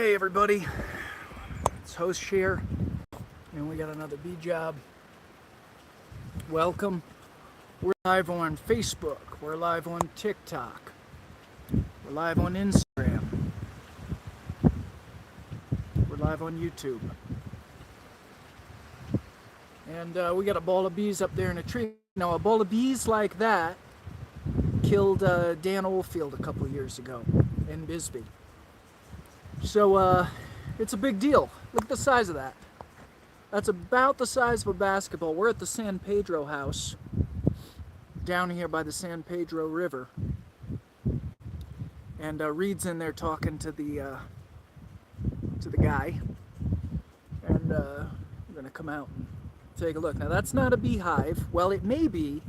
Hey everybody, it's Host here, and we got another bee job. Welcome. We're live on Facebook, we're live on TikTok, we're live on Instagram, we're live on YouTube. And we got a ball of bees up there in a tree. Now a ball of bees like that killed Dan Oldfield a couple years ago in Bisbee. So it's a big deal. Look at the size of that. That's about the size of a basketball. We're at the San Pedro house down here by the San Pedro River. And Reed's in there talking to the guy. And we're going to come out and take a look. Now that's not a beehive. Well, it may be.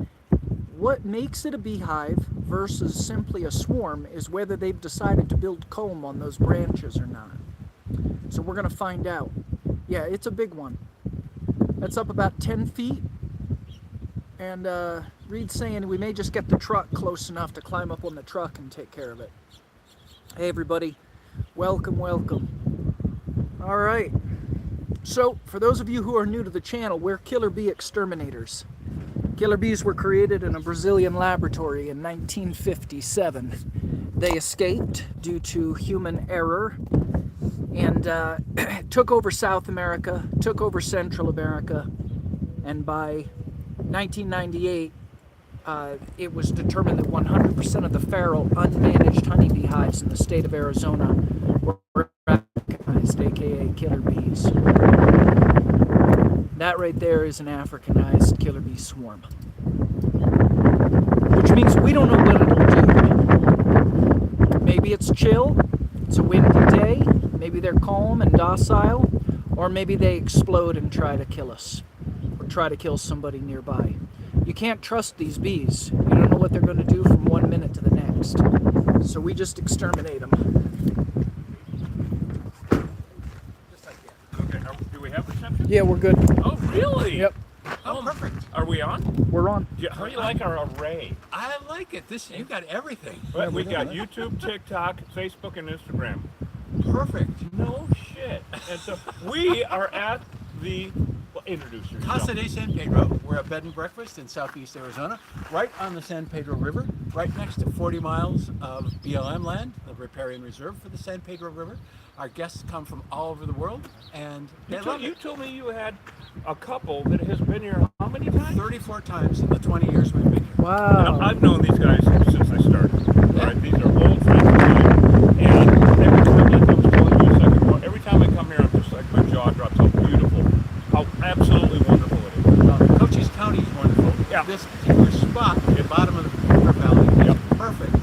What makes it a beehive versus simply a swarm is whether they've decided to build comb on those branches or not. So we're going to find out. Yeah, it's a big one. That's up about 10 feet. And Reed's saying we may just get the truck close enough to climb up on the truck and take care of it. Hey everybody, welcome, welcome. All right. So for those of you who are new to the channel, we're killer bee exterminators. Killer bees were created in a Brazilian laboratory in 1957. They escaped due to human error and took over South America, took over Central America, and by 1998 it was determined that 100% of the feral unmanaged honeybee hives in the state of Arizona were Africanized, aka killer bees. That right there is an Africanized killer bee swarm. Which means we don't know what it'll do. Maybe it's chill, it's a windy day, maybe they're calm and docile, or maybe they explode and try to kill us, or try to kill somebody nearby. You can't trust these bees. You don't know what they're going to do from one minute to the next. So we just exterminate them. Yeah, we're good. Oh, really? Yep. Oh, perfect. Are we on? We're on. How do you like our array? I like it. You got everything. Well, we got YouTube, TikTok, Facebook, and Instagram. Perfect. No shit. And so we are at the, well, introduce yourself. Casa de San Pedro. We're a bed and breakfast in southeast Arizona, right on the San Pedro River, right next to 40 miles of BLM land, the riparian reserve for the San Pedro River. Our guests come from all over the world, and you told me you had a couple that has been here how many times? 34 times in the 20 years we've been here. Wow. And I've known these guys since I started. All right, these are old friends of mine, and every time, like I was telling you a second ago, every time I come here, I'm just like, my jaw drops. How beautiful, how absolutely wonderful it is. Cochise County is wonderful. Yeah. This particular spot at the bottom of the river valley is perfect.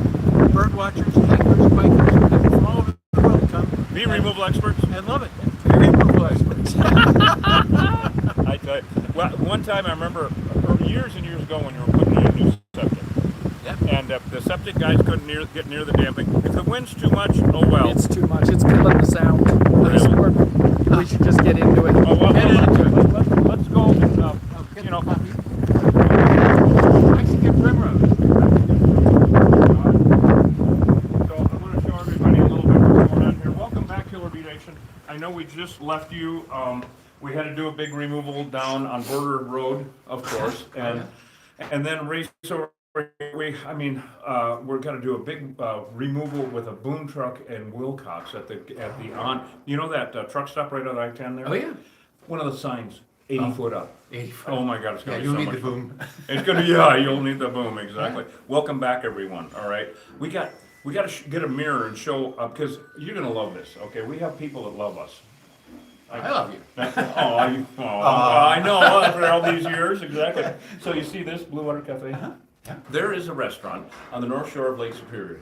Bird watchers, hikers, bikers, people from all over the world come. Bee removal experts. I love it. Bee removal experts. I tell you, well, one time I remember years and years ago when you were putting in a new septic. Yep. And the septic guys couldn't get near the damn thing. If the wind's too much, oh well. It's too much. It's killing the sound. Really? We should just get into it. Oh, well, Get into it. let's go and, you know. Mexican primrose. So I'm going to show everybody a little bit what's going on here. Welcome back, Killer Bee Nation. I know we just left you. We had to do a big removal down on Border Road, of course, and then race over. We're going to do a big removal with a boom truck and Wilcox at the you know that truck stop right on I-10 there? Oh yeah. One of the signs, 80 foot up. 80 foot. Oh my God, it's going to be you'll so need much the fun. boom. It's going to, yeah, you'll need the boom, exactly. Welcome back, everyone, all right? We got to get a mirror and show, because you're going to love this, okay? We have people that love us. I love you. I know, after all these years, exactly. So you see this Blue Water Cafe? Yeah. There is a restaurant on the north shore of Lake Superior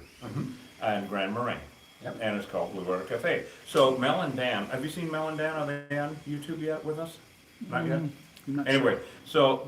and Grand Marais. Yep. And it's called Blue Water Cafe. So Mel and Dan, have you seen Mel and Dan? Are they on YouTube yet with us? Not yet? Anyway, so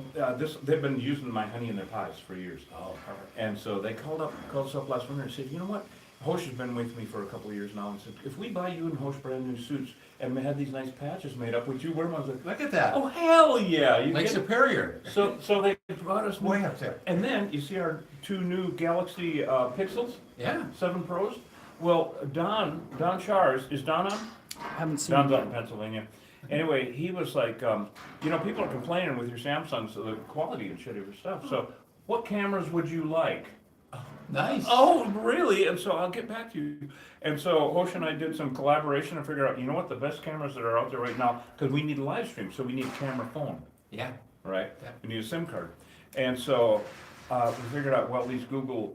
they've been using my honey in their pies for years. Oh, perfect. And so they called us up last winter and said, you know what? Hosh has been with me for a couple of years now and said, if we buy you and Hosh brand new suits and we had these nice patches made up, would you wear them? I was like, Look at that. oh, hell yeah. You Lake get it. Superior. So they brought us Way up there. And then you see our two new Galaxy Pixels, Yeah. 7 Pros. Well, Don Chars, is Don on? Haven't seen Don's him out in yet. Pennsylvania. Anyway, he was like, people are complaining with your Samsungs, the quality and shit of your stuff. So, what cameras would you like? Nice. Oh, really? And so I'll get back to you. And so Hosh and I did some collaboration and figured out, you know what, the best cameras that are out there right now, because we need a live stream, so we need a camera phone, Yeah. right? Yeah. We need a SIM card. And so we figured out, well, these Google,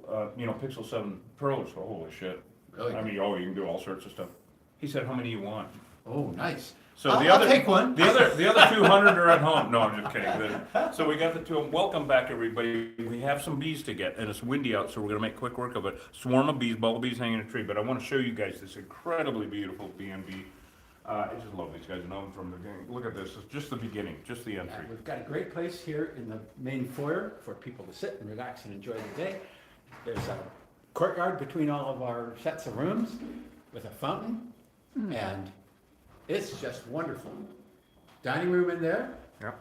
Pixel 7 Pros, holy shit. Really? I mean, you can do all sorts of stuff. He said, how many you want? Oh, nice. So I'll take one. The other 200 are at home. No, I'm just kidding. So we got the two. Welcome back, everybody. We have some bees to get, and it's windy out, so we're gonna make quick work of it. Swarm of bees, bumblebees hanging in a tree. But I want to show you guys this incredibly beautiful B&B. I just love these guys. Know them from the beginning. Look at this. It's just the beginning, just the entry. We've got a great place here in the main foyer for people to sit and relax and enjoy the day. There's a courtyard between all of our sets of rooms with a fountain, and it's just wonderful. Dining room in there. Yep.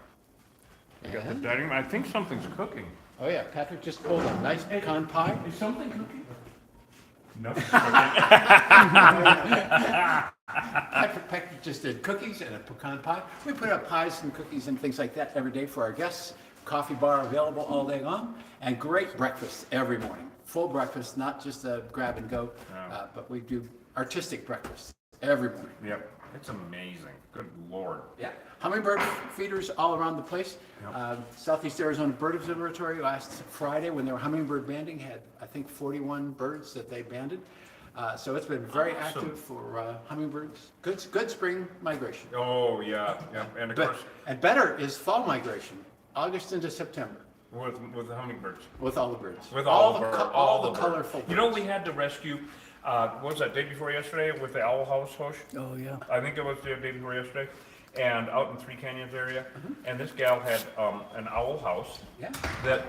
We got the And, dining room. I think something's cooking. oh yeah, Patrick just pulled a nice pecan pie. Is something cooking? No. Patrick just did cookies and a pecan pie. We put up pies and cookies and things like that every day for our guests. Coffee bar available all day long, and great breakfast every morning. Full breakfast, not just a grab and go, No. but we do artistic breakfast every morning. Yep. It's amazing. Good Lord. Yeah, hummingbird feeders all around the place. Yep. Southeast Arizona Bird Observatory last Friday, when they were hummingbird banding, had I think 41 birds that they banded. So it's been very Awesome. active for hummingbirds. Good spring migration. Oh, yeah. Yeah. And of course, And better is fall migration, August into September, with the hummingbirds. with all the birds. With all the all the birds. colorful. You know, birds. we had to rescue, what was that, day before yesterday with the owl house, Hosh? Oh yeah. I think it was the day before yesterday, and out in Three Canyons area. And this gal had an owl house Yeah. that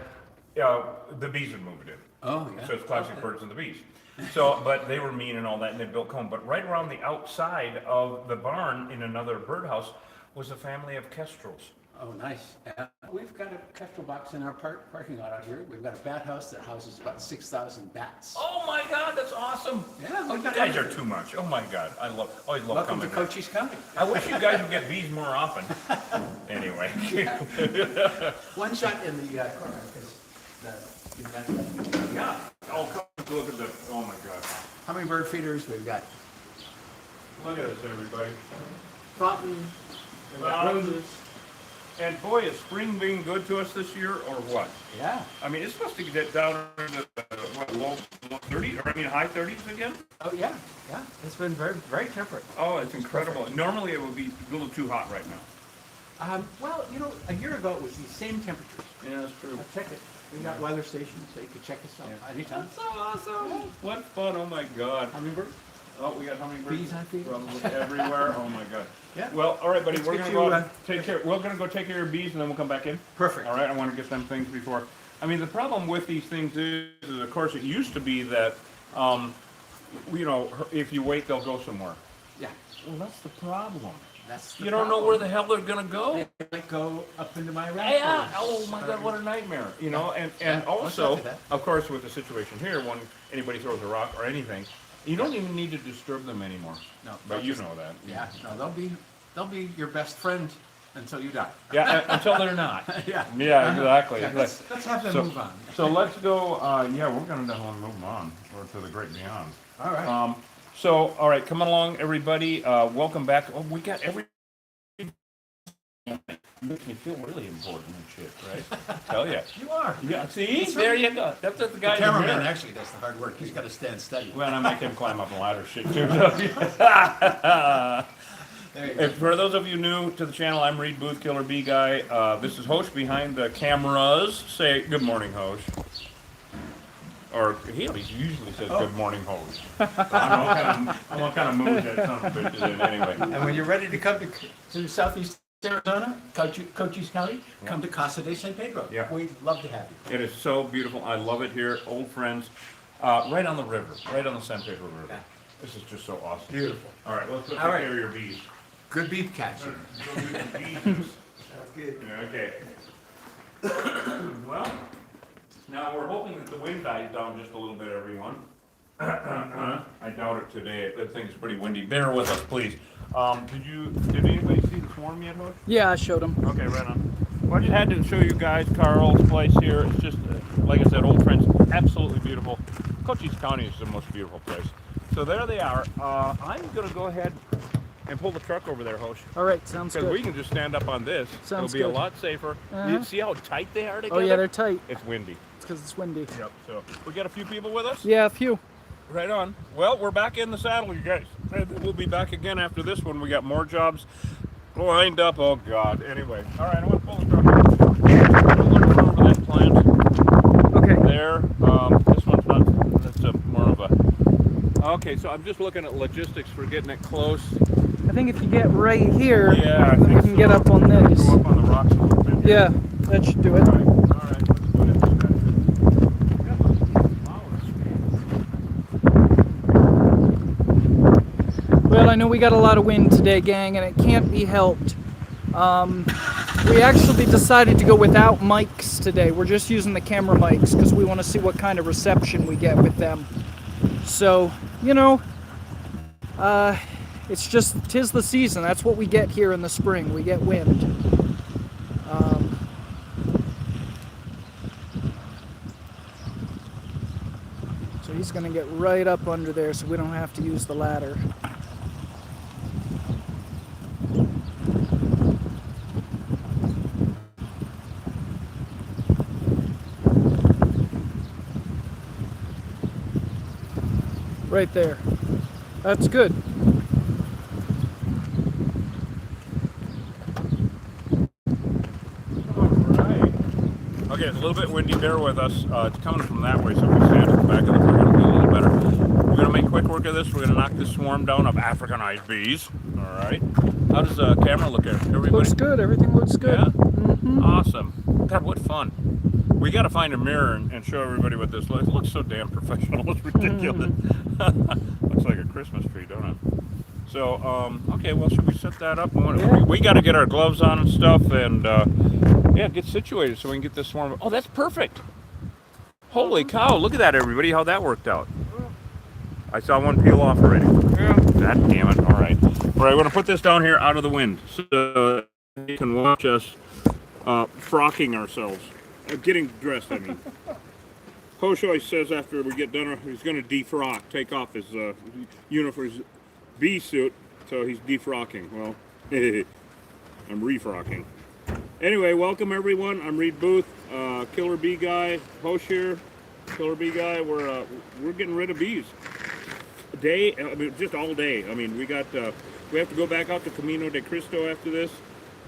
the bees had moved in. Oh yeah. So it's classic birds and the bees. So, but they were mean and all that, and they built comb. But right around the outside of the barn in another birdhouse was a family of kestrels. Oh, nice. We've got a kestrel box in our parking lot out here. We've got a bat house that houses about 6,000 bats. Oh my God, that's awesome! Yeah, Oh, we've you got guys are everything. too much. Oh my God, always love Welcome coming to here. Cochise County. I wish you guys would get bees more often. Anyway. One shot in the corner, because Yeah. Oh, come look at the, oh my God. hummingbird feeders, we've got Look at this, everybody. fountain, Roses. And boy, is spring being good to us this year, or what? yeah. I mean, it's supposed to get down into low 30s, or I mean, high 30s again? Oh, yeah, yeah. It's been very, very temperate. Oh, it's incredible. Normally, it would be a little too hot right now. Well, a year ago it was the same temperatures. Yeah, that's true. Check it. We got weather stations, so you can check us out anytime. That's awesome. What fun, oh my God. Hummingbird? Oh, we got hummingbirds Bees on feed? from everywhere. Oh my God. Yeah. Well, all right, buddy, Let's we're get gonna go you, out and take care. We're gonna go take care of bees, and then we'll come back in. Perfect. All right, I want to get some things before. I mean, the problem with these things is of course, it used to be that, if you wait, they'll go somewhere. Yeah. Well, that's the problem. That's the You don't know problem. where the hell they're gonna go. They might go up into my Yeah. rafters. Oh my God, what a nightmare. And Yeah, also, let's not do that. of course, with the situation here, when anybody throws a rock or anything, you don't even need to disturb them anymore. No, But you know that. Yeah, no, they'll be your best friend until you die. Yeah, until they're not. Yeah. Yeah, exactly. Yeah, let's have them So- move on. So let's go, we're gonna definitely move on, or to the great beyond. All right. All right, come along, everybody, welcome back. Oh, we got every. Makes me feel really important and shit, right? Tell ya. You are. Yeah, see, That's there right. you go. That's what the guy. The in the cameraman mirror. actually does the hard work. He's got to stand steady. Well, I make him climb up a ladder, shit too. There you go. And for those of you new to the channel, I'm Reed Booth, Killer Bee Guy. This is Hosh behind the cameras. Say good morning, Hosh. Or he always usually says good morning, Hosh. I don't know what kind of mood that son of a bitch is in anyway. And when you're ready to come to Southeast Arizona, Cochise County, come to Casa de San Pedro. Yeah. We'd love to have you. It is so beautiful. I love it here. Old friends, right on the river, right on the San Pedro River. Yeah. This is just so awesome. Beautiful. All right, let's go take All right. care of your bees. Good beef catching. Go do some bees. Sounds good. Yeah, okay. Well, now we're hoping that the wind dies down just a little bit, everyone. I doubt it today. That thing's pretty windy. Bear with us, please. Did anybody see the swarm yet, Hook? Yeah, I showed him. Okay, right on. Well, I just had to show you guys Carl's place here. It's just, like I said, Old Friends, absolutely beautiful. Cochise County is the most beautiful place. So there they are. I'm going to go ahead and pull the truck over there, Hosh. All right, sounds good. Because we can just stand up on this. Sounds It'll be good. a lot safer. Uh-huh. You see how tight they are together? Oh yeah, they're tight. It's windy. It's because it's windy. Yep. So we got a few people with us? Yeah, a few. Right on. Well, we're back in the saddle, you guys. And we'll be back again after this one. We got more jobs lined up. Oh, God. Anyway. All right, I want to pull the truck. We'll look over that plant. Okay. There. This one's not. That's more of a. Okay, so I'm just looking at logistics for getting it close. I think if you get right here, Yeah, I then we think can so. get up on this. Go up on the rocks a little bit. Yeah, that should do it. All right. All right. Let's go ahead and stretch it. We got those flowers. Well, I know we got a lot of wind today, gang, and it can't be helped. We actually decided to go without mics today. We're just using the camera mics because we want to see what kind of reception we get with them. So, you know, it's just, 'tis the season. That's what we get here in the spring. We get wind. So he's going to get right up under there so we don't have to use the ladder. Right there. That's good. Alright. Okay, it's a little bit windy, bear with us. It's coming from that way, so if we stand at the back of the car, it'll be a little better. We're going to make quick work of this. We're going to knock this swarm down of Africanized bees. Alright. How does the camera look at everybody? Looks good. Everything looks good. Yeah? Mm-hmm. Awesome. God, what fun. We got to find a mirror and show everybody what this looks. It looks so damn professional. It's ridiculous. Looks like a Christmas tree, don't it? So, okay, well, should we set that up? We got to get our gloves on and stuff and, yeah, get situated so we can get this swarm. Oh, that's perfect. Holy cow, look at that, everybody, how that worked out. I saw one peel off already. Yeah. God damn it. All right. All right, we're going to put this down here out of the wind so you can watch us frocking ourselves. Getting dressed, I mean. Hoshoy says after we get done, he's going to defrock, take off his uniform, his bee suit, so he's defrocking. Well, I'm refrocking. Anyway, welcome everyone. I'm Reed Booth, Killer Bee Guy, Hosh here, Killer Bee Guy. We're getting rid of bees. I mean, just all day. I mean, we have to go back out to Camino de Cristo after this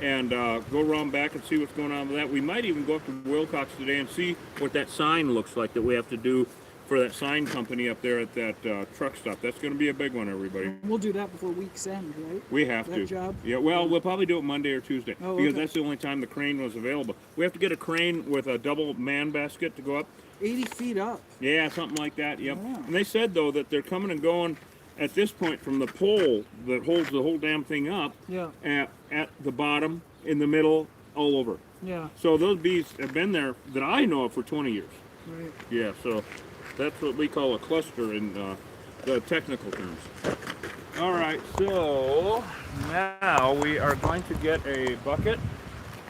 and go around back and see what's going on with that. We might even go up to Wilcox today and see what that sign looks like that we have to do for that sign company up there at that truck stop. That's going to be a big one, everybody. We'll do that before week's end, right? We have That to. job? Yeah, well, we'll probably do it Monday or Tuesday Oh, because okay. that's the only time the crane was available. We have to get a crane with a double man basket to go up. 80 feet up. Yeah, something like that, yep. Wow. And they said, though, that they're coming and going at this point from the pole that holds the whole damn thing up Yeah. at the bottom, in the middle, all over. Yeah. So those bees have been there that I know of for 20 years. Right. Yeah, so that's what we call a cluster in the technical terms. All right, so now we are going to get a bucket.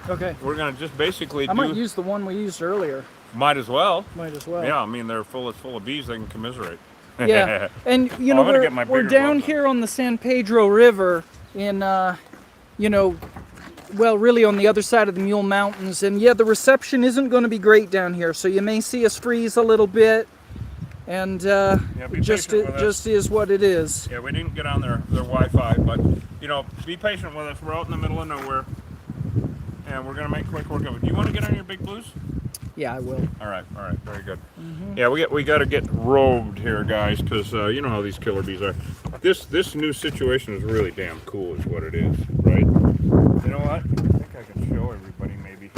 Okay. We're going to just basically I might use the one we used earlier. Might as well. Might as well. Yeah, I mean, they're full of bees. They can commiserate. Yeah. And, you know, I'm gonna get my we're bigger down gloves on. here on the San Pedro River in, you know, well, really on the other side of the Mule Mountains. And, yeah, the reception isn't going to be great down here. So you may see us freeze a little bit. And be it just patient with us. just is what it is. Yeah, we didn't get on their Wi-Fi, but, you know, be patient with us. We're out in the middle of nowhere, and we're going to make quick work of it. Do you want to get on your big blues? Yeah, I will. All right, very good. Yeah, we got to get robed here, guys, because you know how these killer bees are. This new situation is really damn cool, is what it is, right? You know what? I think I can show everybody maybe.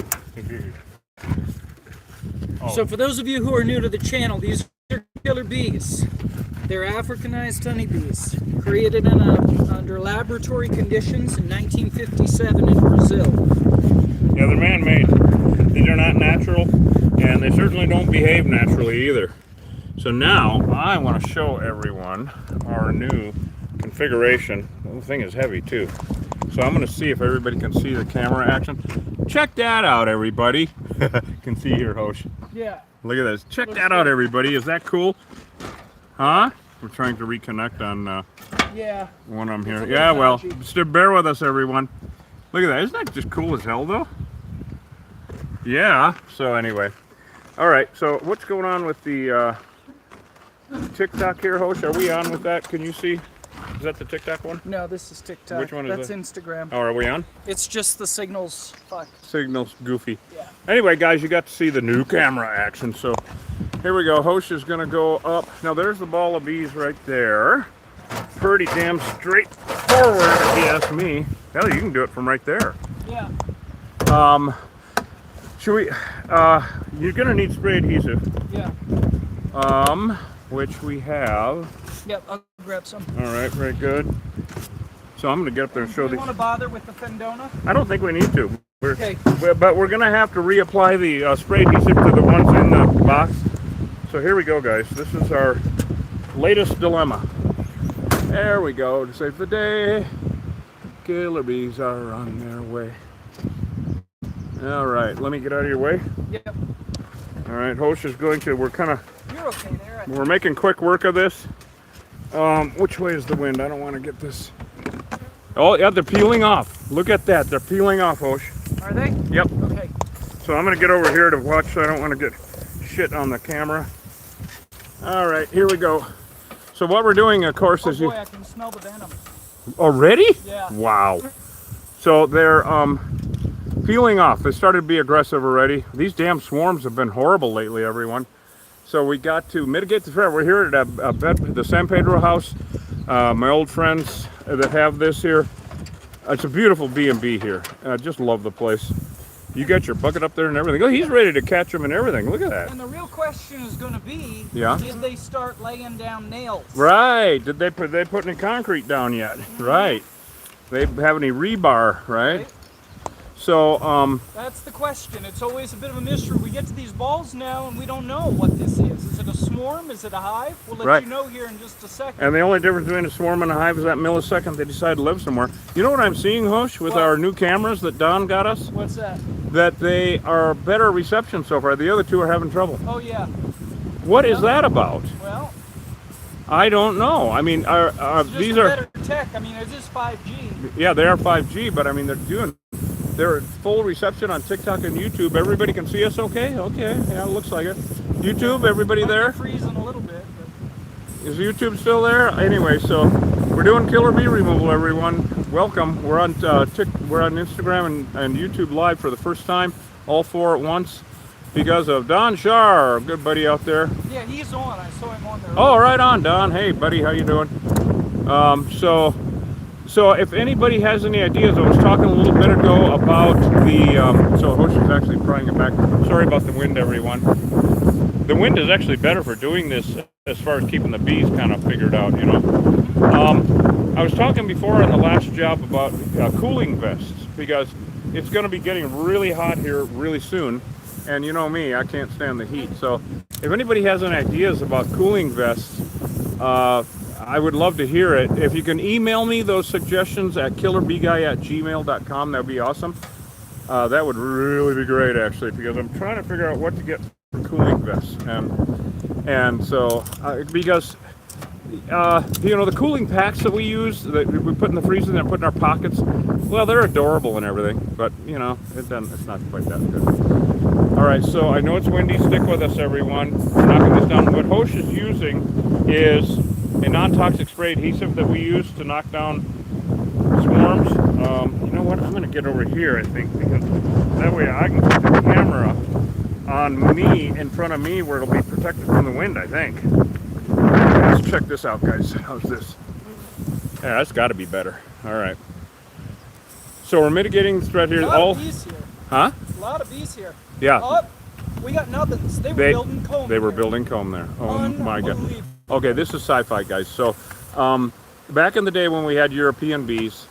Oh. So for those of you who are new to the channel, these are killer bees. They're Africanized honeybees, created under laboratory conditions in 1957 in Brazil. Yeah, they're man-made. They're not natural, and they certainly don't behave naturally either. So now I want to show everyone our new configuration. The thing is heavy too. So I'm going to see if everybody can see the camera action. Check that out, everybody. Can see here, Hosh. Yeah. Look at this. Check that out, everybody. Is that cool? Huh? We're trying to reconnect on Yeah. one of them It's here. a Yeah, little well, dodgy. still bear with us, everyone. Look at that. Isn't that just cool as hell, though? Yeah. So anyway. All right. So what's going on with the TikTok here, Hosh? Are we on with that? Can you see? Is that the TikTok one? No, this is TikTok. Which one is That's that? Instagram. Oh, are we on? It's just the signals. Fuck. Signal's goofy. Yeah. Anyway, guys, you got to see the new camera action. So here we go. Hosh is going to go up. Now, there's the ball of bees right there. Pretty damn straightforward, if you ask me. Hell, you can do it from right there. Yeah. Should we? You're going to need spray adhesive. Yeah. Which we have. Yep. I'll grab some. All right, very good. So I'm going to get up there and show Do you the. want to bother with the Fendona? I don't think we need to. Okay. But we're going to have to reapply the spray adhesive to the ones in the box. So here we go, guys. This is our latest dilemma. There we go to save the day. Killer bees are on their way. All right, let me get out of your way. Yep. All right, Hosh is going to. You're okay there. We're making quick work of this. Which way is the wind? I don't want to get this. Oh yeah, they're peeling off. Look at that. They're peeling off, Hosh. Are they? Yep. Okay. So I'm gonna get over here to watch so I don't want to get shit on the camera. All right, here we go. So what we're doing, of course, Oh is boy, I can smell the venom. already? Yeah. Wow. So they're peeling off. They started to be aggressive already. These damn swarms have been horrible lately, everyone. So we got to mitigate the threat. We're here at the San Pedro house. My old friends that have this here. It's a beautiful B&B here. I just love the place. You got your bucket up there and everything. Oh, he's ready to catch them and everything. Look at that. And the real question is going to be, Yeah. did they start laying down nails? Right. Did they put any concrete down yet? Right. They have any rebar, right? Right. So, That's the question. It's always a bit of a mystery. We get to these balls now and we don't know what this is. Is it a swarm? Is it a hive? We'll let Right. you know here in just a second. and the only difference between a swarm and a hive is that millisecond they decide to live somewhere. You know what I'm seeing, Hosh, with What? our new cameras that Don got us? What's that? That they are better reception so far. The other two are having trouble. Oh yeah. What is that about? Well, I don't know. I mean, it's just these a are, better tech. I mean, is this 5G? yeah, they are 5G, but I mean, they're full reception on TikTok and YouTube. Everybody can see us okay? Okay, yeah, it looks like it. YouTube, everybody Might be there? freezing a little bit. But... Is YouTube still there? Anyway, so we're doing killer bee removal, everyone. Welcome. We're on Instagram and YouTube Live for the first time, all four at once, because of Don Shar, our good buddy out there. Yeah, he's on. I saw him on there. Oh, right on, Don. Hey, buddy, how you doing? So if anybody has any ideas, I was talking a little bit ago about the. So Hosh is actually prying it back. Sorry about the wind, everyone. The wind is actually better for doing this as far as keeping the bees kind of figured out, you know. I was talking before on the last job about cooling vests because it's going to be getting really hot here really soon. And you know me, I can't stand the heat. So if anybody has any ideas about cooling vests, I would love to hear it. If you can email me those suggestions at killerbeeguy@gmail.com, that would be awesome. That would really be great, actually, because I'm trying to figure out what to get for cooling vests. And so, because, you know, the cooling packs that we use, that we put in the freezer and put in our pockets, well, they're adorable and everything, but, you know, it's not quite that good. All right, so I know it's windy. Stick with us, everyone. We're knocking this down. What Hosh is using is a non-toxic spray adhesive that we use to knock down swarms. You know what? I'm going to get over here, I think, because that way I can keep the camera on me, in front of me, where it'll be protected from the wind, I think. Let's check this out, guys. How's this? Yeah, that's got to be better. All right. So we're mitigating the threat here. A lot of bees here. Huh? A lot of bees here. Yeah. Oh, we got nothing. They were building comb. They were here. building comb there. Oh my God. Unbelievable. Okay, this is sci-fi, guys. So, back in the day when we had European bees,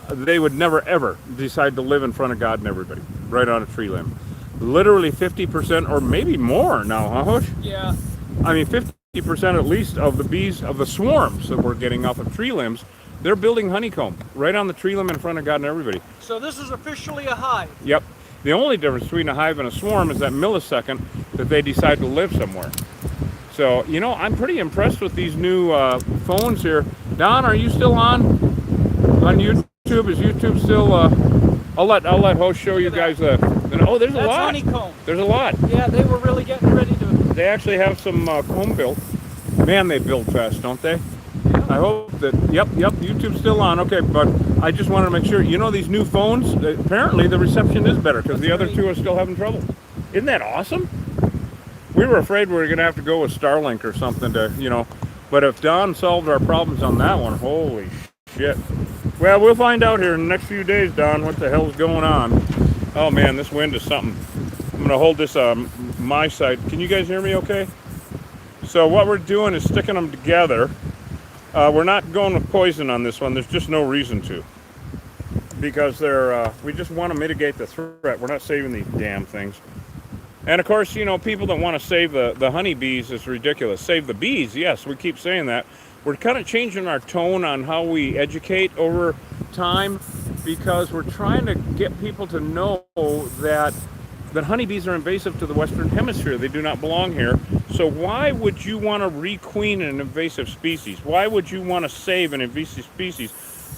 they would never ever decide to live in front of God and everybody, right on a tree limb. Literally 50% or maybe more now, huh, Hosh? Yeah. I mean, 50% at least of the bees, of the swarms that we're getting off of tree limbs, they're building honeycomb right on the tree limb in front of God and everybody. So this is officially a hive. Yep. The only difference between a hive and a swarm is that millisecond that they decide to live somewhere. So, you know, I'm pretty impressed with these new phones here. Don, are you still on YouTube? Is YouTube still? I'll let host show you guys. Oh, there's a lot. That's honeycomb. There's a lot. Yeah, they were really getting ready to. They actually have some comb built. Man, they build fast, don't they? I hope that. Yep. YouTube's still on. Okay, but I just wanted to make sure. You know, these new phones. Apparently, the reception is better because the other two are still having trouble. Isn't that awesome? We were afraid we were going to have to go with Starlink or something to, you know, but if Don solved our problems on that one, holy shit. Well, we'll find out here in the next few days, Don, what the hell's going on. Oh man, this wind is something. I'm going to hold this my side. Can you guys hear me okay? So what we're doing is sticking them together. We're not going with poison on this one. There's just no reason to. Because we just want to mitigate the threat. We're not saving these damn things. And of course, you know, people that want to save the honeybees is ridiculous. Save the bees, yes, we keep saying that. We're kind of changing our tone on how we educate over time because we're trying to get people to know that honeybees are invasive to the Western Hemisphere. They do not belong here. So why would you want to requeen an invasive species? Why would you want to save an invasive species?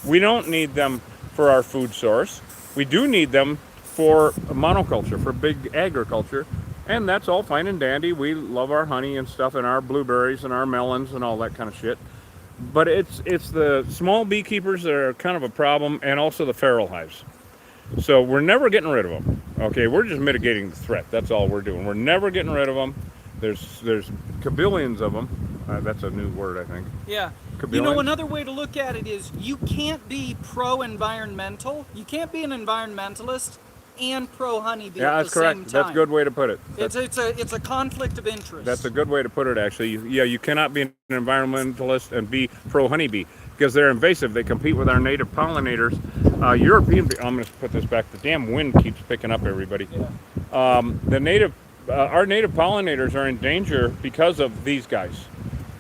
We don't need them for our food source. We do need them for monoculture, for big agriculture, and that's all fine and dandy. We love our honey and stuff and our blueberries and our melons and all that kind of shit. But it's the small beekeepers that are kind of a problem, and also the feral hives. So we're never getting rid of them. Okay, we're just mitigating the threat. That's all we're doing. We're never getting rid of them. There's kabillions of them. That's a new word, I think. Yeah. Kabillions. You know, another way to look at it is you can't be pro-environmental. You can't be an environmentalist and pro-honeybee Yeah, at that's the correct. same time. That's a good way to put it. It's a conflict of interest. That's a good way to put it, actually. You cannot be an environmentalist and be pro-honeybee because they're invasive. They compete with our native pollinators. I'm going to put this back. The damn wind keeps picking up, everybody. Yeah. Our native pollinators are in danger because of these guys.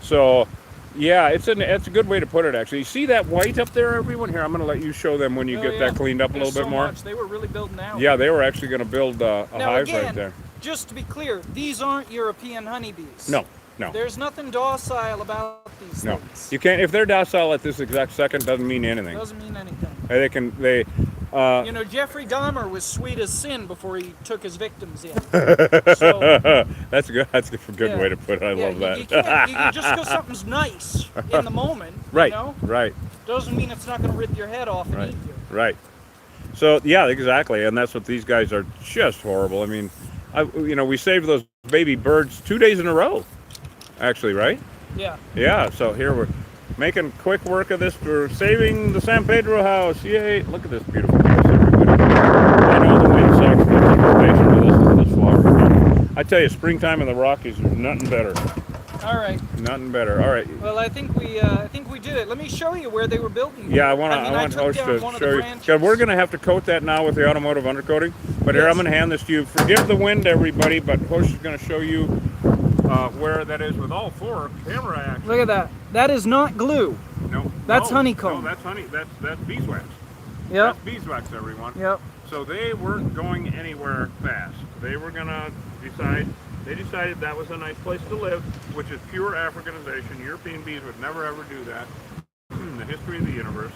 So, yeah, it's a good way to put it, actually. You see that white up there, everyone? Here, I'm going to let you show them when you get that cleaned up a little bit more. Much. They were really building out. Yeah, they were actually going to build a hive again, right there. Just to be clear, these aren't European honeybees. No. There's nothing docile about these No, things. you can't. If they're docile at this exact second, doesn't mean anything. Doesn't mean anything. They. You know, Jeffrey Dahmer was sweet as sin before he took his victims in. So, That's good. That's a good way to put it. I love that. You can just because something's nice in the moment. Right. You know? Right. Doesn't mean it's not going to rip your head off and eat you. Right. So yeah, exactly, and that's what these guys are just horrible. I mean, we saved those baby birds 2 days in a row. Actually, right? Yeah. Yeah, so here we're making quick work of this. We're saving the San Pedro house. Yay! Look at this beautiful house, everybody. I know the wind sucks, but keep patient with this flower. I tell you, springtime in the Rockies is nothing better. All right. Nothing better. All right. Well, I think we did it. Let me show you where they were building. Yeah, I want host to show you. Because we're going to have to coat that now with the automotive undercoating. But here, I'm going to hand this to you. Forgive the wind, everybody, but host is going to show you where that is with all four camera actions. Look at that. That is not glue. No. That's honeycomb. No, that's honey. That's beeswax. Yep. That's beeswax, everyone. Yep. So they weren't going anywhere fast. They were going to decide. They decided that was a nice place to live, which is pure Africanization. European bees would never ever do that in the history of the universe.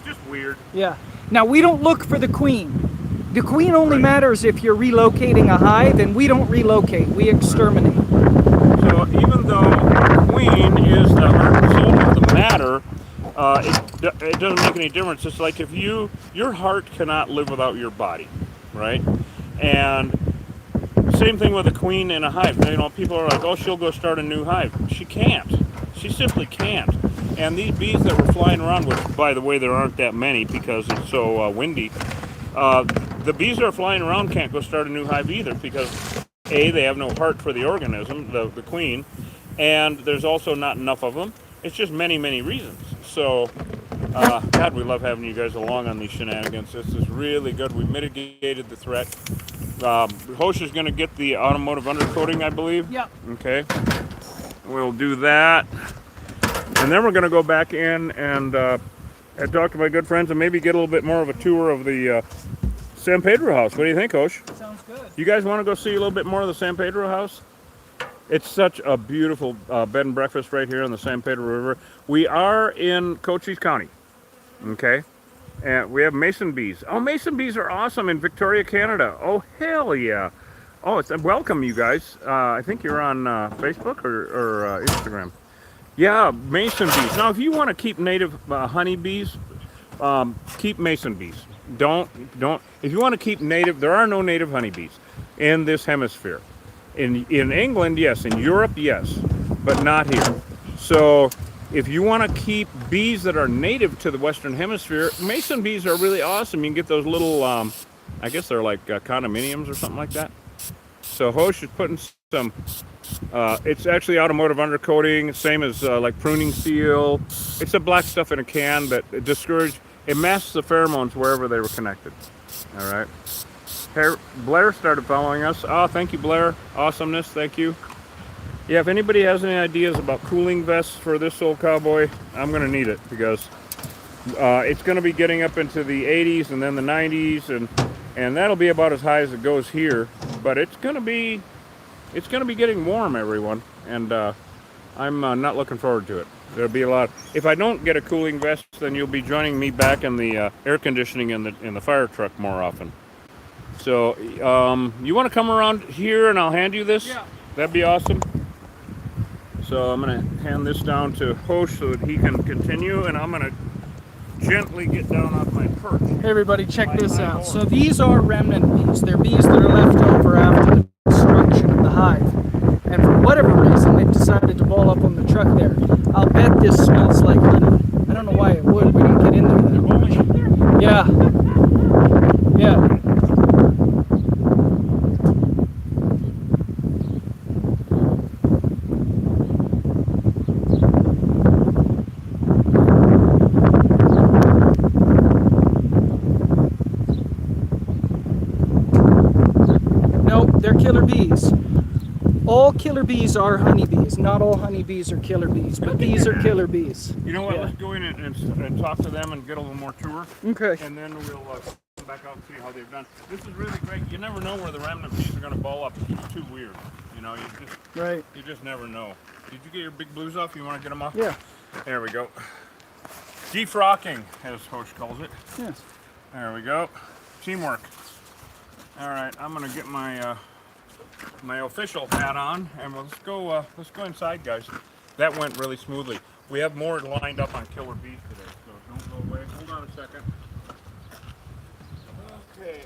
Just weird. Yeah. Now, we don't look for the queen. The queen only matters if you're relocating a hive, and we don't relocate. We exterminate. So even though the queen is the heart and soul of the matter, it doesn't make any difference. It's like if your heart cannot live without your body, right? And same thing with a queen in a hive. You know, people are like, oh, she'll go start a new hive. She can't. She simply can't. And these bees that were flying around, which, by the way, there aren't that many because it's so windy, the bees that are flying around can't go start a new hive either because, A, they have no heart for the organism, the queen, and there's also not enough of them. It's just many, many reasons. So, God, we love having you guys along on these shenanigans. This is really good. We mitigated the threat. Hosh is going to get the automotive undercoating, I believe. Yep. Okay. we'll do that. And then we're going to go back in and talk to my good friends and maybe get a little bit more of a tour of the San Pedro house. What do you think, Osh? Sounds good. You guys want to go see a little bit more of the San Pedro house? It's such a beautiful bed and breakfast right here on the San Pedro River. We are in Cochise County, okay? And we have mason bees. Oh, mason bees are awesome in Victoria, Canada. Oh, hell yeah. Oh, welcome, you guys. I think you're on Facebook or Instagram. Yeah, mason bees. Now, if you want to keep native honeybees, keep mason bees. Don't. If you want to keep native, there are no native honeybees in this hemisphere. In England, yes. In Europe, yes. But not here. So if you want to keep bees that are native to the Western Hemisphere, mason bees are really awesome. You can get those little, I guess they're like condominiums or something like that. So Hosh is putting some, it's actually automotive undercoating, same as like pruning steel. It's a black stuff in a can that it masks the pheromones wherever they were connected. All right. Blair started following us. Oh, thank you, Blair. Awesomeness, thank you. Yeah, if anybody has any ideas about cooling vests for this old cowboy, I'm going to need it because it's going to be getting up into the 80s and then the 90s, and that'll be about as high as it goes here. But it's going to be getting warm, everyone, and I'm not looking forward to it. There'll be a lot. If I don't get a cooling vest, then you'll be joining me back in the air conditioning in the fire truck more often. So, you want to come around here and I'll hand you this? Yeah. That'd be awesome. So I'm going to hand this down to Hosh so that he can continue, and I'm going to gently get down off my perch. Hey everybody, check this out. So these are remnant bees. They're bees that are left over after the destruction of the hive. And for whatever reason, they've decided to ball up on the truck there. I'll bet this smells like honey. I don't know why it would. We didn't get in there that much. Yeah. Yeah. They're killer bees. All killer bees are honeybees. Not all honeybees are killer bees, but these are killer bees. You know what? Yeah. Let's go in and talk to them and get a little more tour. Okay. And then we'll come back out and see how they've done. This is really great. You never know where the remnant bees are going to ball up. It's just too weird. You know, you just never know. Did you get your big blues off? You want to get them off? Yeah. There we go. Defrocking, as Hosh calls it. Yes. There we go. Teamwork. All right, I'm gonna get my my official hat on, and let's go inside, guys. That went really smoothly. We have more lined up on killer bees today, so don't go away. Hold on a second. Okay.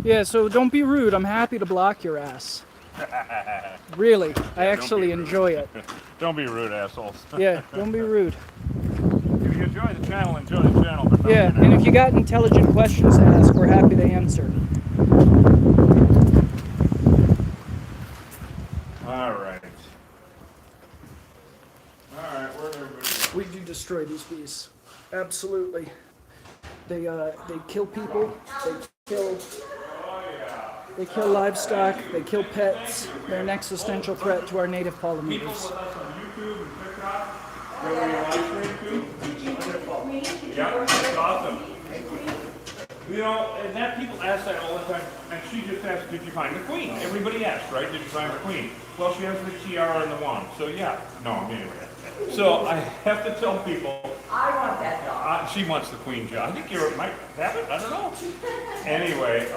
Yeah, so don't be rude. I'm happy to block your ass. Really, I actually enjoy it. Don't be rude, assholes. Yeah, don't be rude. If you enjoy the channel, enjoy the channel. But don't Yeah, be and if you got intelligent questions to ask, we're happy to answer. All right. All right, where'd everybody go? We do destroy these bees. Absolutely. They kill people. They kill livestock. They kill pets. They're an existential threat to our native pollinators. YouTube and TikTok, where we live stream too. Yeah, that's awesome. You know, and that people ask that all the time, and she just asked, did you find the queen? Everybody asks, right? Did you find the queen? Well, she has the tiara and the wand, so yeah. No, anyway. So I have to tell people. I want that dog. She wants the queen job. I think you might have it. I don't know. Anyway,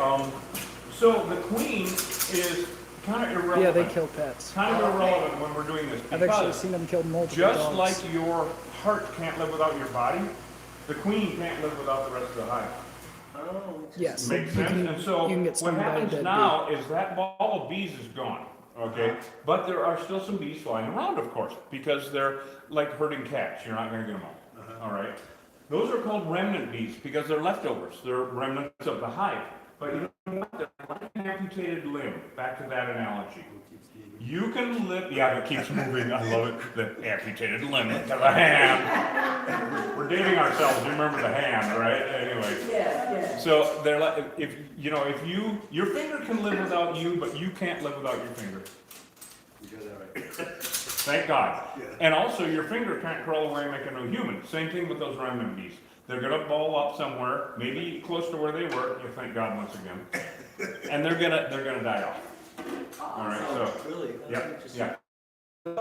so the queen is kind of irrelevant. Yeah, they kill pets. Kind of irrelevant when we're doing this. I've actually seen them kill multiple Just dogs. like your heart can't live without your body, the queen can't live without the rest of the hive. Yes, Makes you sense? can, And so you can get what stung by a happens dead now is that ball of bees is gone. Okay, but there are still some bees flying around, of course, because they're like herding cats. You're not going to get them all. All right. Those are called remnant bees because they're leftovers. They're remnants of the hive. But you know what? They're like an amputated limb. Back to that analogy. You can live. Yeah, it keeps moving. I love it. The amputated limb to the hand. We're dating ourselves. You remember the hand, right? Anyway. Yes. So they're like, if your finger can live without you, but you can't live without your finger. You got that right. Thank God. And also, your finger can't crawl away and make a new human. Same thing with those remnant bees. They're gonna ball up somewhere, maybe close to where they were, you thank God once again, and they're gonna die off. All right, so, Really? That's yeah, interesting. yeah.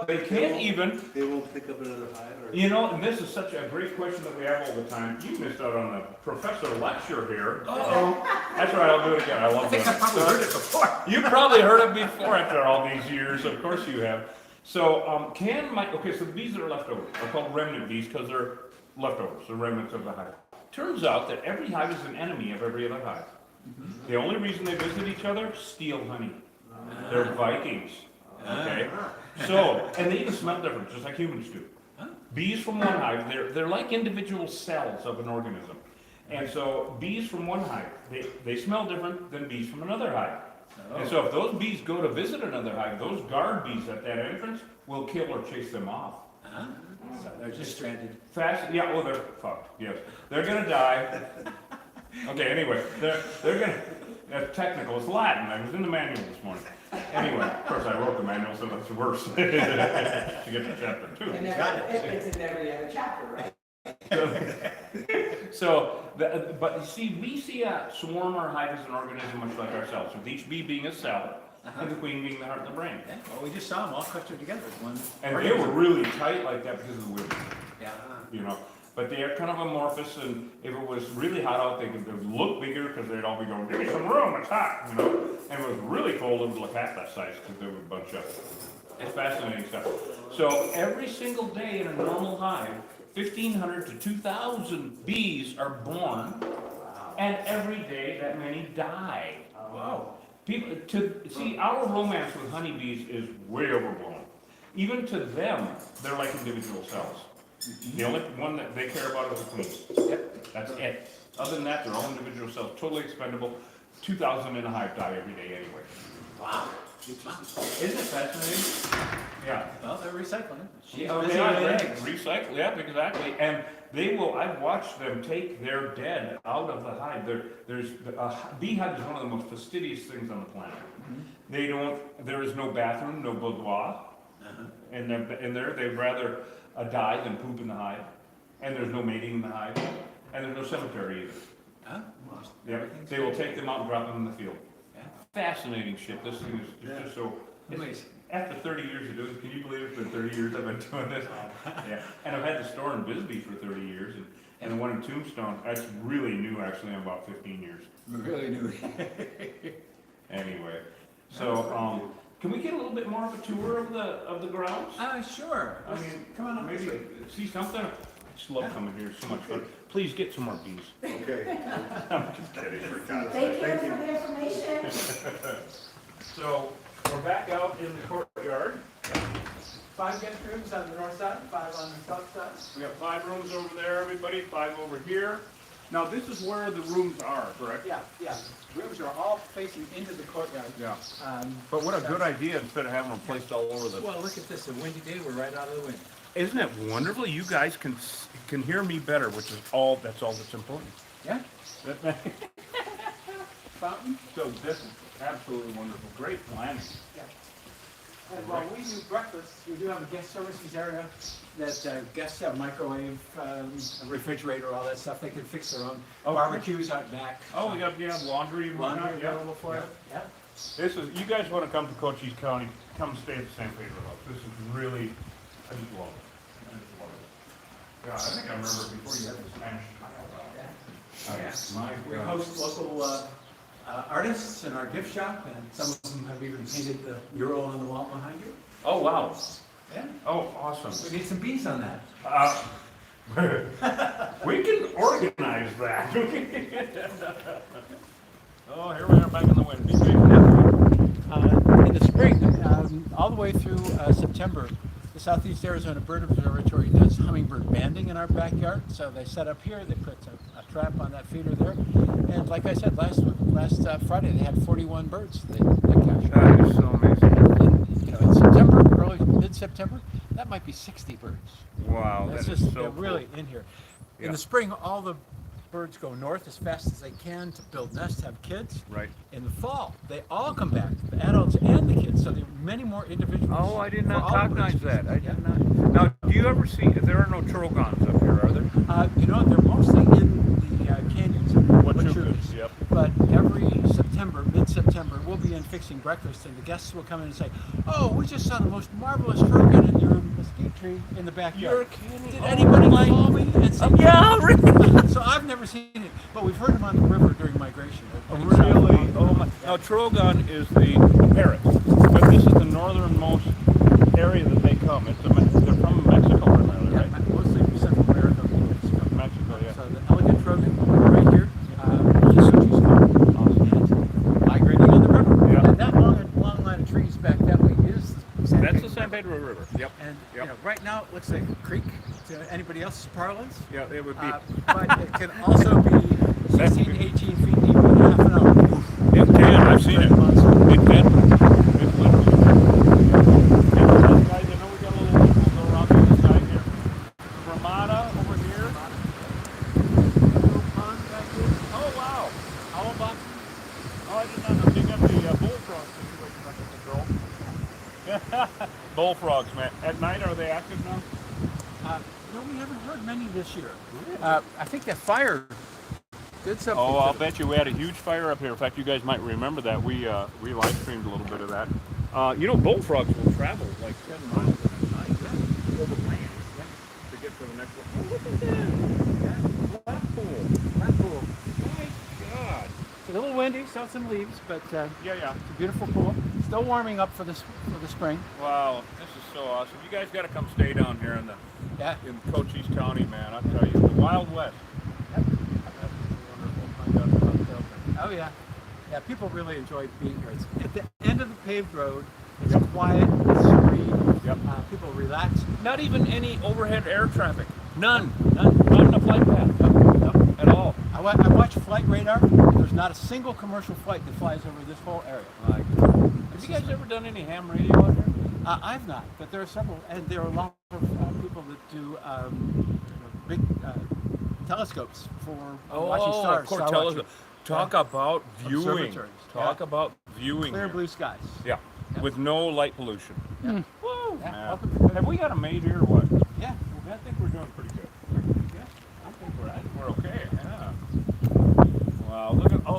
They can't even, They won't pick up another hive or? you know, and this is such a great question that we have all the time. You missed out on the professor lecture here. That's right, I'll do it again. I love doing it. Probably heard it before. You probably heard it before after all these years. Of course you have. So, okay, so the bees that are left over are called remnant bees because they're leftovers, the remnants of the hive. Turns out that every hive is an enemy of every other hive. The only reason they visit each other, steal honey. They're Vikings. Okay? So, and they even smell different, just like humans do. Bees from one hive, they're like individual cells of an organism. And so bees from one hive, they smell different than bees from another hive. And so if those bees go to visit another hive, those guard bees at that entrance will kill or chase them off. So they're just stranded. Fast, yeah, well, they're fucked, yes. They're gonna die. Okay, anyway, they're gonna, that's technical, it's Latin, I was in the manual this morning. Anyway, of course, I wrote the manual, so that's worse. To get to chapter 2. And it's in every other chapter, right? But you see, we see a swarm or hive as an organism much like ourselves, with each bee being a cell, and the queen being the heart and the brain. Yeah, well, we just saw them all clustered together as one. And they were really tight like that because of the wind, Yeah. you know. But they are kind of amorphous, and if it was really hot out, they could look bigger because they'd all be going, give me some room, it's hot, you know. And if it was really cold, it would look half that size because they would bunch up. It's fascinating stuff. So every single day in a normal hive, 1,500 to 2,000 bees are born, and every day that many die. Wow. People, see, our romance with honeybees is way overblown. Even to them, they're like individual cells. The only one that they care about is the queen. Yep, that's it. Other than that, they're all individual cells, totally expendable. 2,000 in a hive die every day anyway. Wow. Isn't it fascinating? Yeah. Well, they're recycling. She's Oh, busy they are, laying they're eggs. recycle, yeah, exactly. And they will, I've watched them take their dead out of the hive. Beehive is one of the most fastidious things on the planet. They don't, there is no bathroom, no boudoir. And there, they'd rather die than poop in the hive. And there's no mating in the hive. And there's no cemetery either. Huh? Yeah, they will take them out and drop them in the field. Yeah. Fascinating shit. This thing is just so. Amazing. After 30 years of doing this, can you believe it's been 30 years I've been doing this? Yeah, and I've had the store in Bisbee for 30 years, and the one in Tombstone, that's really new, actually, I'm about 15 years. Really new. Anyway, so, can we get a little bit more of a tour of the grounds? Sure. I mean, Come on up this maybe way. see something? I just love coming here, it's so much fun. Please get some more bees. Okay. I'm just kidding, for God's Thank sake. you for the information. So, we're back out in the courtyard. 5 guest rooms on the north side, 5 on the south side. We got 5 rooms over there, everybody, 5 over here. Now, this is where the rooms are, correct? Yeah. Rooms are all facing into the courtyard. Yeah. But what a good idea instead of having them placed all over the. Well, look at this, a windy day, we're right out of the wind. Isn't it wonderful? You guys can hear me better, which is that's all that's important. Yeah? Fountain? So this is absolutely wonderful. Great planning. Yeah. And while we do breakfast, we do have a guest services area that guests have microwave, a refrigerator, all that stuff. They can fix their own Oh, barbecues out back. Oh, we got laundry and Laundry whatnot. Yeah. available for you. Yeah. This is, you guys want to come to Cochise County, come stay at the San Pedro House. This is really, I just love it. I just love it. Yeah, I think I remember before you had the Spanish tile out. Yes. My We God. host local artists in our gift shop, and some of them have even painted the mural on the wall behind you. Oh, wow. Yeah. Oh, awesome. We need some bees on that. We can organize that. Oh, here we are back in the wind. Be safe. In the spring, all the way through September, the Southeast Arizona Bird Observatory does hummingbird banding in our backyard. So they set up here, they put a trap on that feeder there, and like I said, last Friday they had 41 birds they captured. That is so amazing. And, in September, mid-September, that might be 60 birds. Wow, That's that is just so they're really cool. in here. Yeah. In the spring, all the birds go north as fast as they can to build nests, have kids. Right. In the fall, they all come back, the adults and the kids. So there are many more individuals. Oh, I did for not all the bird cognize species. that. I Yeah. did not. Now, do you ever see? There are no trogons up here, are there? You know, they're mostly in the canyons and Wachuskas, yep. But every September, mid-September, we'll be in fixing breakfast, and the guests will come in and say, "Oh, we just saw the most marvelous trogon in your mesquite tree in the backyard. You're kidding. Did Oh anybody my- call me and say?" Yeah, really. So I've never seen it, but we've heard them on the river during migration. Really? Oh my! Now, trogon is the parrot, but this is the northernmost area that they come. They're from Mexico primarily, Yeah, right? mostly from Central America. Mexico, yeah. So the elegant trogon right here, Kisuchi's called, migrating on the river. Yeah. And that long line of trees back that way is the San That's Pedro the San Pedro River. Yep. And Yep. you know, right now it looks like a creek to anybody else's parlance. Yeah, it would be. But it can also be 16, 18 feet deep in half an hour. It can. I've seen it. It can. It's literally. Yeah, guys, I know we got a little. We'll go around the other side here. Ramada over here. Little pond back here. Oh wow. Owl box. Oh, I did not know. They got the bullfrog situation under control. Bullfrogs, man. At night, are they active now? No, we haven't heard many this year. I think that fire did something. Oh, to I'll them. bet you we had a huge fire up here. In fact, you guys might remember that. We live streamed a little bit of that. You know, bullfrogs will travel like 10 miles in a night over land to get to the next one. Oh, look at that! Yeah. Blackpool. Blackpool. My God. It's a little windy, still some leaves, but Yeah. it's a beautiful pool. Still warming up for the spring. Wow, this is so awesome. You guys got to come stay down here in Yeah. Cochise County, man. I tell you, the Wild West. Oh yeah. Yeah, people really enjoy being here. It's at the end of the paved road. It's quiet, it's serene. Yep. People relax. Not even any overhead air traffic. None. None. Not on the flight path. Nope. At all. I watch flight radar. There's not a single commercial flight that flies over this whole area. Have you guys ever done any ham radio out here? I've not, but there are several, and there are a lot of people that do big telescopes for watching stars. Of course, star tell us. watching. Talk about viewing. Observatories, Talk yeah. about viewing. Clear here. blue skies. Yeah. With no light pollution. Yeah. Woo! Yeah, man. welcome to- Have we got a maid here or what? Yeah. I think we're doing pretty good. Yeah. I think we're okay. Yeah. Wow.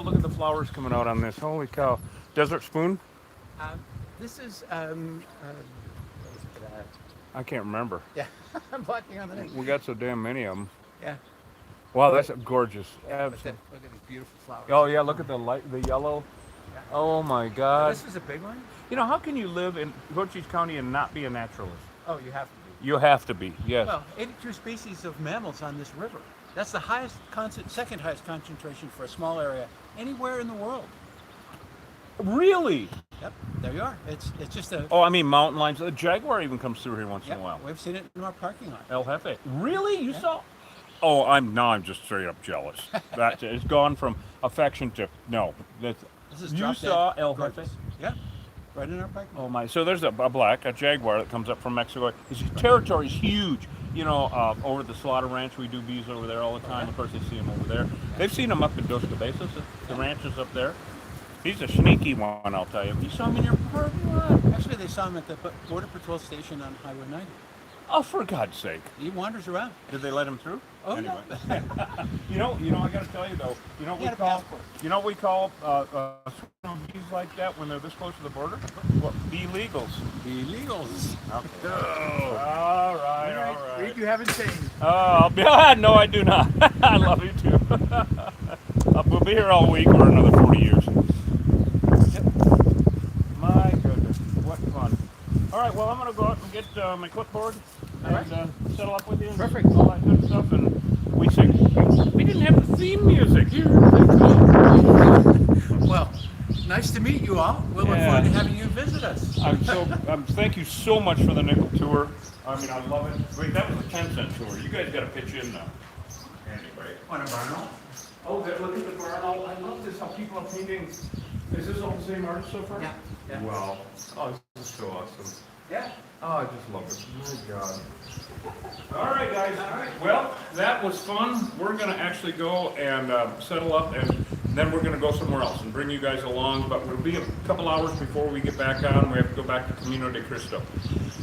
Look at the flowers coming out on this. Holy cow. Desert spoon? This is I can't remember. yeah. I'm blocking on the name. We got so damn many of them. Yeah. Wow, that's gorgeous. But Absolutely. look at these beautiful flowers. Oh yeah, look at the yellow. Yeah. Oh my God. This is a big one. You know, how can you live in Cochise County and not be a naturalist? Oh, you have to be. You have to be. Yes. Well, 82 species of mammals on this river. That's the highest, second highest concentration for a small area anywhere in the world. Really? Yep, there you are. It's just a. Oh, I mean mountain lions. The jaguar even comes through here once Yep, in a while. we've seen it in our parking lot. El Jefe. Really? You saw? Oh, I'm just straight up jealous. That it's gone from affection to no. That's, This is you drop saw dead El gorgeous. Jefe? Yeah, right in our parking lot. Oh my! So there's a jaguar that comes up from Mexico. His territory is huge. You know, over at the slaughter ranch, we do bees over there all the time. Of course, they see him over there. They've seen him up in Dos Cabezas. The ranch is up there. He's a sneaky one, I'll tell you. You saw him in your parking lot. Actually, they saw him at the Border Patrol station on Highway 90. Oh, for God's sake! He wanders around. Did they let him through? Oh, Anyway. yeah. You know, I got to tell you though. You know what He we had a call? passport. You know what we call bees like that when they're this close to the border? What? Bee legals. Illegals. Okay. All right. Read, you haven't changed. Oh, no, I do not. I love you too. We'll be here all week or another 40 years. Yep. My goodness, what fun. All right, well, I'm going to go out and get my clipboard and settle up with you. Perfect. All that good stuff. And we sing. We didn't have the theme music here. Well, nice to meet you all. We'll look forward to having you visit us. Thank you so much for the nickel tour. I mean, I love it. Wait, that was a 10-cent tour. You guys got to pitch in now. Anyway. Want a Barnell? Oh, look at the Barnell. I love this, how people are painting. Is this all the same artist so far? Yeah. Wow. Oh, this is so awesome. Yeah. Oh, I just love it. My God. All right, guys. Well, that was fun. We're going to actually go and settle up, and then we're going to go somewhere else and bring you guys along. But we'll be a couple hours before we get back on. We have to go back to Camino de Cristo.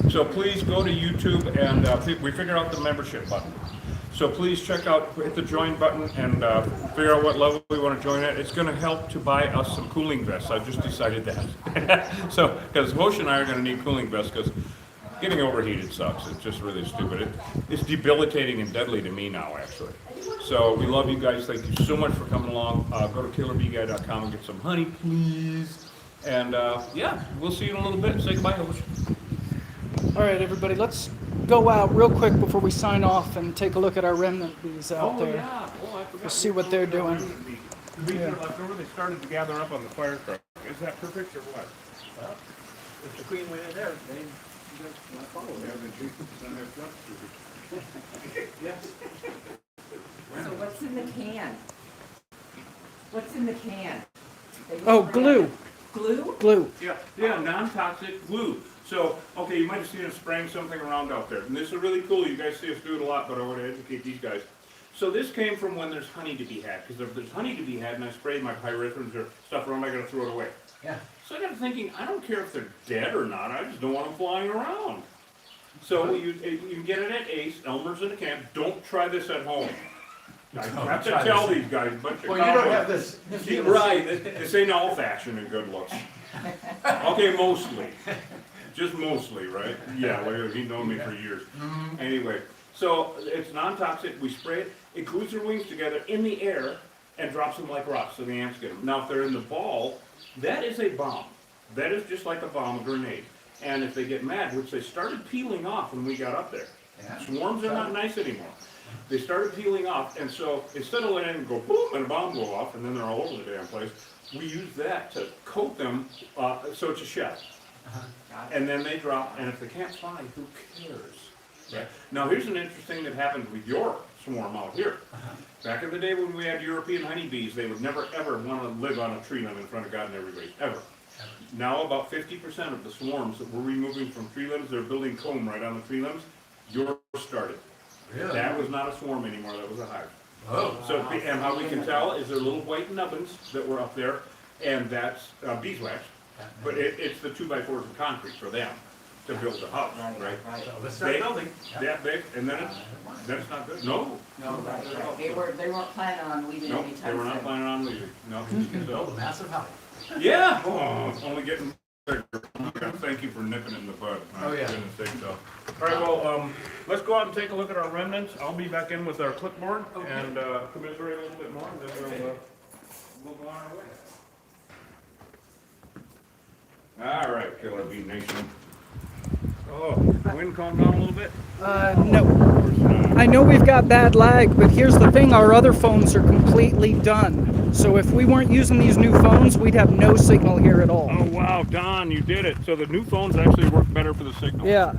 So please go to YouTube, and we figured out the membership button. So please check out, hit the join button, and figure out what level we want to join at. It's going to help to buy us some cooling vests. I've just decided that. So, because Hosh and I are going to need cooling vests, because getting overheated sucks. It's just really stupid. It's debilitating and deadly to me now, actually. So we love you guys. Thank you so much for coming along. Go to killerbeeguy.com and get some honey, please. And yeah, we'll see you in a little bit. Say goodbye, Hosh. All right, everybody, let's go out real quick before we sign off and take a look at our remnant bees out there. Yeah. Oh, I forgot. We'll see what they're doing. The bees are left over. They started to gather up on the fire truck. Is that perfect or what? Well, if the queen went in there, they want to follow her. Yes. So what's in the can? What's in the can? Oh, glue. Glue? Glue. Yeah, non-toxic glue. So, okay, you might have seen us spraying something around out there. And this is really cool. You guys see us do it a lot, but I want to educate these guys. So this came from when there's honey to be had. Because if there's honey to be had and I sprayed my pyrethrin or stuff around, I got to throw it away. Yeah. So I got to thinking, I don't care if they're dead or not. I just don't want them flying around. So you can get it at Ace, Elmer's in the camp. Don't try this at home. I have to tell these guys, bunch of Well, you don't have this. Yeah, right, this ain't all fashion and good looks. Okay, mostly. Just mostly, right? Yeah, well, he's known me for years. Anyway, so it's non-toxic. We spray it. It glues their wings together in the air and drops them like rocks so the ants get them. Now, if they're in the ball, that is a bomb. That is just like a bomb, a grenade. And if they get mad, which they started peeling off when we got up there. Yeah. Swarms are not nice anymore. They started peeling off, and so instead of letting them go boom and a bomb go off, and then they're all over the damn place, we use that to coat them so it's a shell. And then they drop, and if they can't fly, who cares? Right. Now here's an interesting thing that happened with your swarm out here. Back in the day when we had European honeybees, they would never ever want to live on a tree limb in front of God and everybody, ever. Now about 50% of the swarms that we're removing from tree limbs, they're building comb right on the tree limbs, yours started. Really? That was not a swarm anymore, that was a hive. Oh. So, and how we can tell is there are little white nubbins that were up there, and that's beeswax. But it's the 2x4s of concrete for them to build the house, right? So let's start building. That big, and then it's not good. No. No, right. They weren't planning on leaving No, anytime they were not soon. planning on leaving. No. Build a massive house. Yeah. Oh, it's only getting bigger. Thank you for nipping it in the bud. Oh, yeah. Goodness sake, so. All right, well, let's go out and take a look at our remnants. I'll be back in with our clipboard and commiserate a little bit more, and then we'll go on our way. All right, Killer Bee Nation. Oh, the wind calmed down a little bit? No. I know we've got bad lag, but here's the thing, our other phones are completely done. So if we weren't using these new phones, we'd have no signal here at all. Oh, wow, Don, you did it. So the new phones actually work better for the signal. Yeah,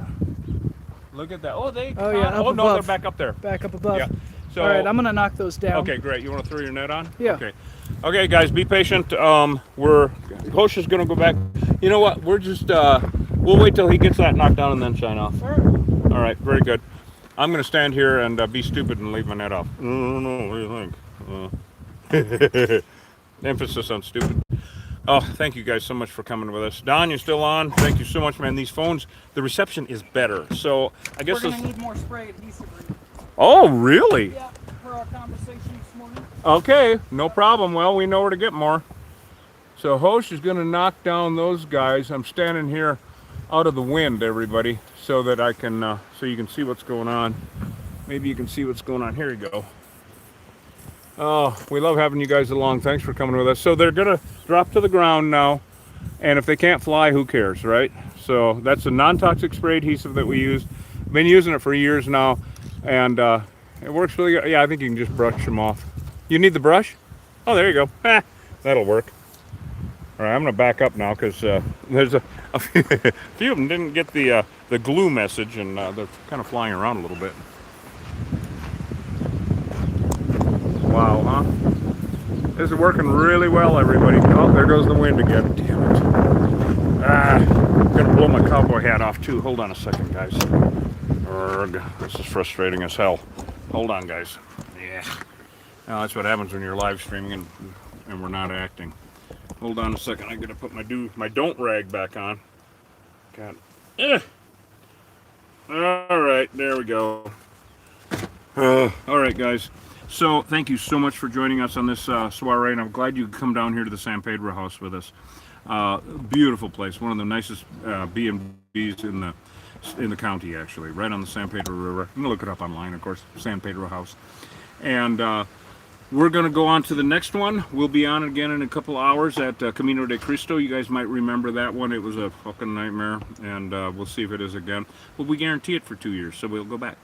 Look at that. Oh, yeah, up oh, no, above. they're back up there. back up above. Yeah. So, All right, I'm gonna knock those down. okay, great. You want to throw your net on? Yeah. Okay. Okay, guys, be patient. Hosh is gonna go back. You know what? We're just we'll wait till he gets that knocked down and then sign off. All right. All right, very good. I'm gonna stand here and be stupid and leave my net off. No, what do you think? Emphasis on stupid. Oh, thank you guys so much for coming with us. Don, you're still on. Thank you so much, man. These phones, the reception is better. So I guess We're gonna need more spray adhesive. Oh, really? Yeah, for our conversation this morning. Okay, no problem. Well, we know where to get more. So Hosh is going to knock down those guys. I'm standing here out of the wind, everybody, so that I can, so you can see what's going on. Maybe you can see what's going on. Here you go. Oh, we love having you guys along. Thanks for coming with us. So they're going to drop to the ground now, and if they can't fly, who cares, right? So that's a non-toxic spray adhesive that we use. Been using it for years now, and it works really good. Yeah, I think you can just brush them off. You need the brush? Oh, there you go. That'll work. All right, I'm going to back up now because there's a few of them didn't get the glue message, and they're kind of flying around a little bit. Wow, huh? This is working really well, everybody. Oh, there goes the wind again. Damn it. I'm gonna blow my cowboy hat off too. Hold on a second, guys. Urgh, this is frustrating as hell. Hold on, guys. Yeah. Now that's what happens when you're live streaming and we're not acting. Hold on a second. I gotta put my don't rag back on. God. All right, there we go. All right, guys. So thank you so much for joining us on this soiree, and I'm glad you could come down here to the San Pedro house with us. Beautiful place, one of the nicest B&Bs in the county, actually, right on the San Pedro River. You can look it up online, of course, San Pedro house. And we're going to go on to the next one. We'll be on again in a couple hours at Camino de Cristo. You guys might remember that one. It was a fucking nightmare, and we'll see if it is again. But we guarantee it for 2 years, so we'll go back.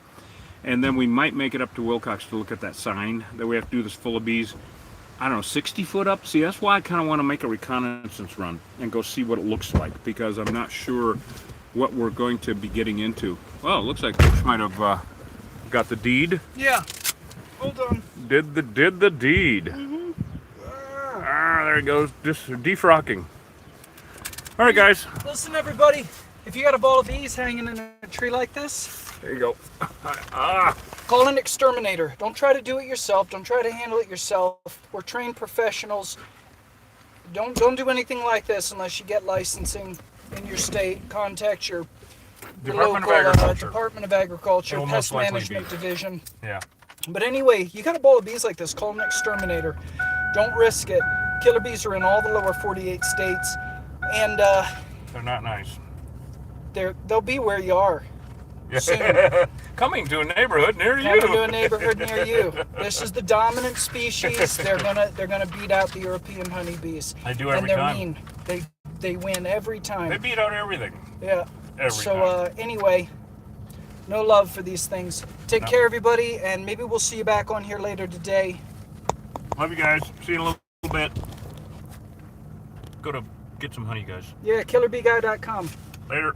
And then we might make it up to Wilcox to look at that sign that we have to do this full of bees. I don't know, 60 foot up? See, that's why I kind of want to make a reconnaissance run and go see what it looks like, because I'm not sure what we're going to be getting into. Well, it looks like Rich might have got the deed. Yeah. Hold on. Did the deed. There he goes, just defrocking. All right, guys. Listen, everybody. If you got a ball of bees hanging in a tree like this, There you go. call an exterminator. Don't try to do it yourself. Don't try to handle it yourself. We're trained professionals. Don't do anything like this unless you get licensing in your state. Contact your Department of local Agriculture. Department of Agriculture, It will Pest most likely Management be. Division. Yeah. But anyway, you got a ball of bees like this, call an exterminator. Don't risk it. Killer bees are in all the lower 48 states, and They're not nice. they'll be where you are soon. Coming to a neighborhood near Coming you. to a neighborhood near you. This is the dominant species. They're gonna beat out the European honeybees. They do and every they're time. mean. They win every time. They beat out everything. Yeah. Every So time. anyway, no love for these things. Take care, everybody, and maybe we'll see you back on here later today. Love you guys. See you in a little bit. Go to get some honey, guys. Yeah, killerbeeguy.com. Later.